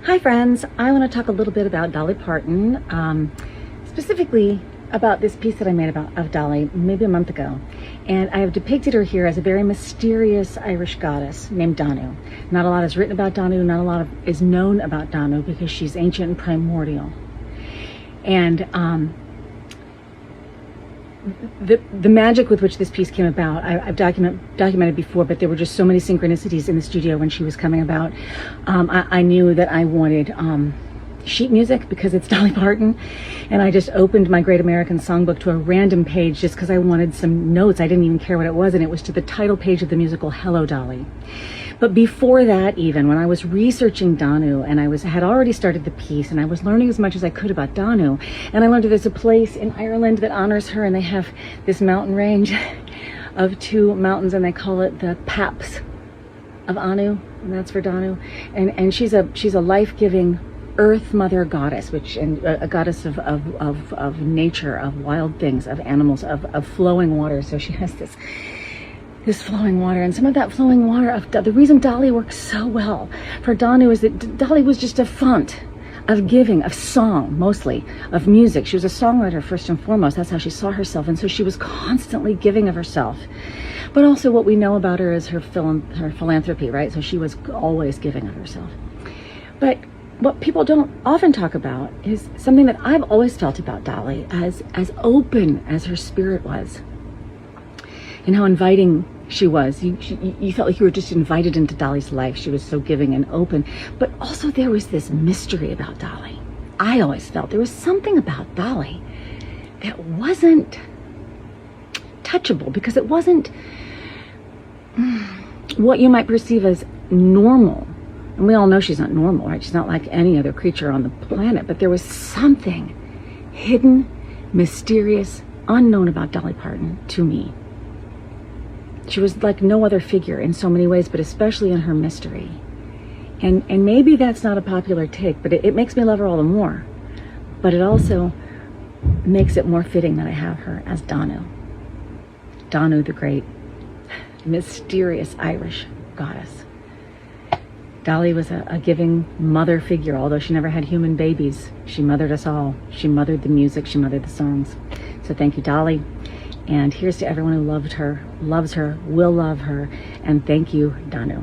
Hi friends, I want to talk a little bit about Dolly Parton, specifically about this piece that I made of Dolly maybe a month ago. And I have depicted her here as a very mysterious Irish goddess named Danu. Not a lot is written about Danu, not a lot is known about Danu because she's ancient and primordial. And the magic with which this piece came about, I've documented before, but there were just so many synchronicities in the studio when she was coming about. I knew that I wanted sheet music because it's Dolly Parton, and I just opened my Great American Songbook to a random page just because I wanted some notes. I didn't even care what it was, and it was to the title page of the musical Hello, Dolly. But before that, even when I was researching Danu, and I had already started the piece, and I was learning as much as I could about Danu, and I learned that there's a place in Ireland that honors her, and they have this mountain range of two mountains, and they call it the Paps of Anu, and that's for Danu. And she's a life-giving Earth Mother goddess, and a goddess of nature, of wild things, of animals, of flowing water. So she has this flowing water, and some of that flowing water, the reason Dolly works so well for Danu is that Dolly was just a font of giving, of song, mostly, of music. She was a songwriter first and foremost. That's how she saw herself, and so she was constantly giving of herself. But also what we know about her is her philanthropy, right? So she was always giving of herself. But what people don't often talk about is something that I've always felt about Dolly, as open as her spirit was, and how inviting she was. You felt like you were just invited into Dolly's life. She was so giving and open. But also there was this mystery about Dolly. I always felt there was something about Dolly that wasn't touchable, because it wasn't what you might perceive as normal. And we all know she's not normal, right? She's not like any other creature on the planet. But there was something hidden, mysterious, unknown about Dolly Parton to me. She was like no other figure in so many ways, but especially in her mystery. And maybe that's not a popular take, but it makes me love her all the more. But it also makes it more fitting that I have her as Danu. Danu, the great, mysterious Irish goddess. Dolly was a giving mother figure, although she never had human babies. She mothered us all. She mothered the music, she mothered the songs. So thank you, Dolly. And here's to everyone who loved her, loves her, will love her, and thank you, Danu.